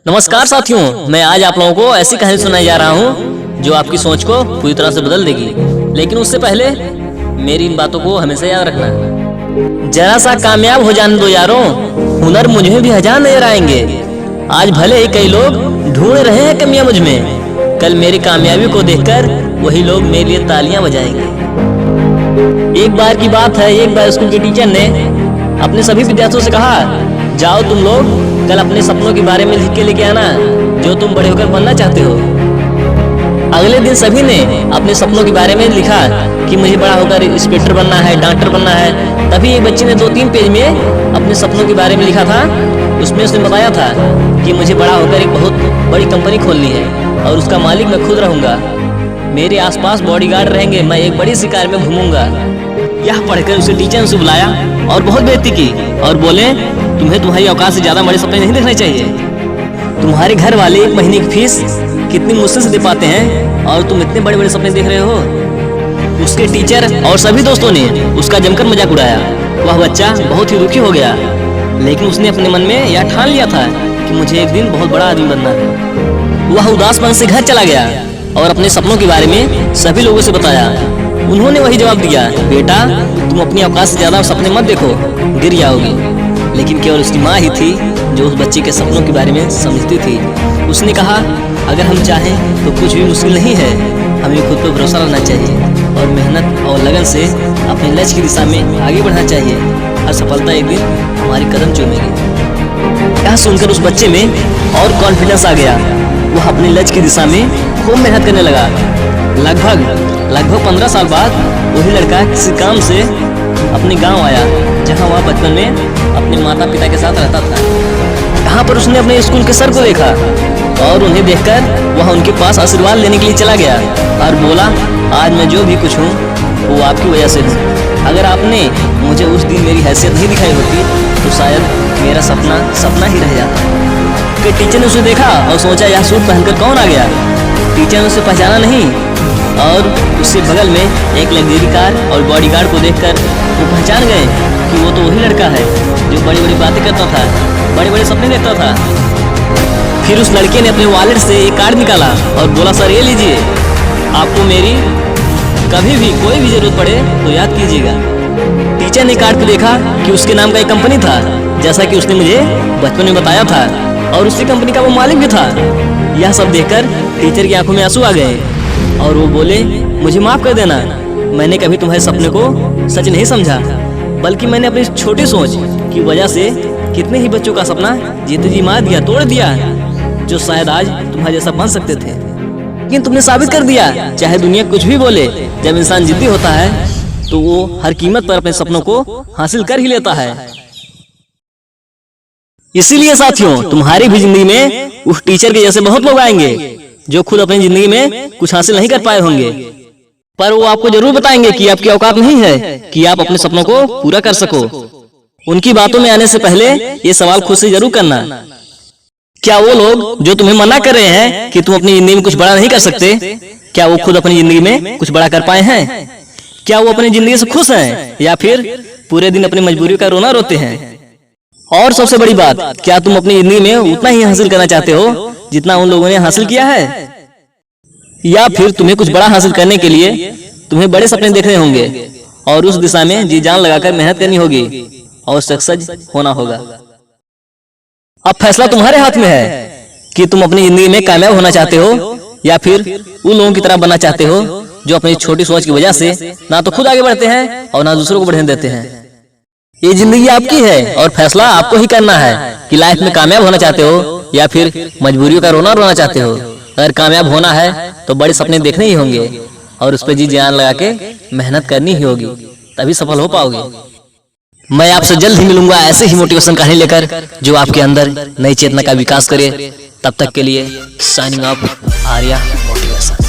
नमस्कार साथियों, मैं आज आप लोगों को ऐसी कहानी सुनाने जा रहा हूँ जो आपकी सोच को पूरी तरह से बदल देगी। लेकिन उससे पहले मेरी इन बातों को हमेशा याद रखना। जरा सा कामयाब हो जाने दो यारों, हुनर मुझे भी हजार नजर आएंगे। आज भले ही कई लोग ढूंढ रहे हैं कमियां मुझ में, कल मेरी कामयाबी को देखकर वही लोग मेरे लिए तालियां बजाएंगे। एक बार की बात है, एक बार स्कूल के टीचर ने अपने सभी विद्यार्थियों से कहा, जाओ तुम लोग कल अपने सपनों के बारे में लिख के लेके आना जो तुम बड़े होकर बनना चाहते हो। अगले दिन सभी ने अपने सपनों के बारे में लिखा कि मुझे बड़ा होकर इंस्पेक्टर बनना है, डॉक्टर बनना है। तभी एक बच्चे ने 2-3 पेज में अपने सपनों के बारे में लिखा था। उसमें उसने बताया था कि मुझे बड़ा होकर एक बहुत बड़ी कंपनी खोलनी है और उसका मालिक मैं खुद रहूंगा। मेरे आसपास बॉडीगार्ड रहेंगे, मैं एक बड़ी सी कार में घूमूंगा। यह पढ़कर उसे टीचर ने उसे बुलाया और बहुत बेइज्जती की और बोले, तुम्हें तुम्हारी औकात से ज्यादा बड़े सपने नहीं देखने चाहिए। तुम्हारे घर वाले 1 महीने की फीस कितनी मुश्किल से दे पाते हैं और तुम इतने बड़े बड़े सपने देख रहे हो। उसके टीचर और सभी दोस्तों ने उसका जमकर मजाक उड़ाया। वह बच्चा बहुत ही दुखी हो गया, लेकिन उसने अपने मन में यह ठान लिया था कि मुझे एक दिन बहुत बड़ा आदमी बनना है। वह उदासपन से घर चला गया और अपने सपनों के बारे में सभी लोगों से बताया। उन्होंने वही जवाब दिया, बेटा तुम अपनी औकात से ज्यादा सपने मत देखो, गिर जाओगी। लेकिन केवल उसकी माँ ही थी जो उस बच्चे के सपनों के बारे में समझती थी। उसने कहा, अगर हम चाहें तो कुछ भी मुश्किल नहीं है, हमें खुद पर भरोसा रखना चाहिए और मेहनत और लगन से अपने लक्ष्य की दिशा में आगे बढ़ना चाहिए। हर सफलता एक दिन हमारी कदम चूमेगी। यह सुनकर उस बच्चे में और कॉन्फिडेंस आ गया। वह अपने लक्ष्य की दिशा में खूब मेहनत करने लगा। लगभग 15 साल बाद वही लड़का किसी काम से अपने गांव आया, जहां वह बचपन में अपने माता पिता के साथ रहता था। यहाँ पर उसने अपने स्कूल के सर को देखा और उन्हें देखकर वह उनके पास आशीर्वाद लेने के लिए चला गया और बोला, आज मैं जो भी कुछ हूँ वो आपकी वजह से हूँ। अगर आपने मुझे उस दिन मेरी हैसियत नहीं दिखाई होती तो शायद मेरा सपना ही रह जाता। फिर टीचर ने उसे देखा और सोचा, यह सूट पहनकर कौन आ गया। टीचर ने उसे पहचाना नहीं और उससे बगल में एक लग्जरी कार और बॉडीगार्ड को देखकर वो पहचान गए कि वो तो वही लड़का है जो बड़ी बड़ी बातें करता था, बड़े बड़े सपने देखता था। फिर उस लड़के ने अपने वॉलेट से एक कार्ड निकाला और बोला, सर ये लीजिए, आपको मेरी कभी भी कोई भी जरूरत पड़े तो याद कीजिएगा। टीचर ने कार्ड को देखा कि उसके नाम का एक कंपनी था, जैसा कि उसने मुझे बचपन में बताया था, और उसी कंपनी का वो मालिक भी था। यह सब देखकर टीचर की आंखों में आंसू आ गए और वो बोले, मुझे माफ कर देना, मैंने कभी तुम्हारे सपने को सच नहीं समझा, बल्कि मैंने अपनी छोटी सोच की वजह से कितने ही बच्चों का सपना जीते जी मार दिया, तोड़ दिया, जो शायद आज तुम्हारे जैसा बन सकते थे। लेकिन तुमने साबित कर दिया, चाहे दुनिया कुछ भी बोले, जब इंसान जिद्दी होता है तो वो हर कीमत पर अपने सपनों को हासिल कर ही लेता है। इसीलिए साथियों, तुम्हारी भी जिंदगी में उस टीचर के जैसे बहुत लोग आएंगे जो खुद अपनी जिंदगी में कुछ हासिल नहीं कर पाए होंगे, पर वो आपको जरूर बताएंगे कि आपकी औकात नहीं है कि आप अपने सपनों को पूरा कर सको। उनकी बातों में आने से पहले ये सवाल खुद से जरूर करना, क्या वो लोग जो तुम्हें मना कर रहे हैं कि तुम अपनी जिंदगी में कुछ बड़ा नहीं कर सकते, क्या वो खुद अपनी जिंदगी में कुछ बड़ा कर पाए हैं? क्या वो अपनी जिंदगी से खुश हैं या फिर पूरे दिन अपनी मजबूरियों का रोना रोते हैं? और सबसे बड़ी बात, क्या तुम अपनी जिंदगी में उतना ही हासिल करना चाहते हो जितना उन लोगों ने हासिल किया है, या फिर तुम्हें कुछ बड़ा हासिल करने के लिए तुम्हें बड़े सपने देखने होंगे और उस दिशा में जी जान लगाकर मेहनत करनी होगी और सक्सेस होना होगा। अब फैसला तुम्हारे हाथ में है कि तुम अपनी जिंदगी में कामयाब होना चाहते हो या फिर उन लोगों की तरह बनना चाहते हो जो अपनी छोटी सोच की वजह से ना तो खुद आगे बढ़ते हैं और ना दूसरों को बढ़ने देते हैं। ये जिंदगी आपकी है और फैसला आपको ही करना है कि लाइफ में कामयाब होना चाहते हो या फिर मजबूरियों का रोना रोना चाहते हो। अगर कामयाब होना है तो बड़े सपने देखने ही होंगे और उस पर जी जान लगा के मेहनत करनी ही होगी, तभी सफल हो पाओगे। मैं आपसे जल्द ही मिलूंगा ऐसे ही मोटिवेशन कहानी लेकर जो आपके अंदर नई चेतना का विकास करे। तब तक के लिए साइनिंग ऑफ, आर्या मोटिवेशन।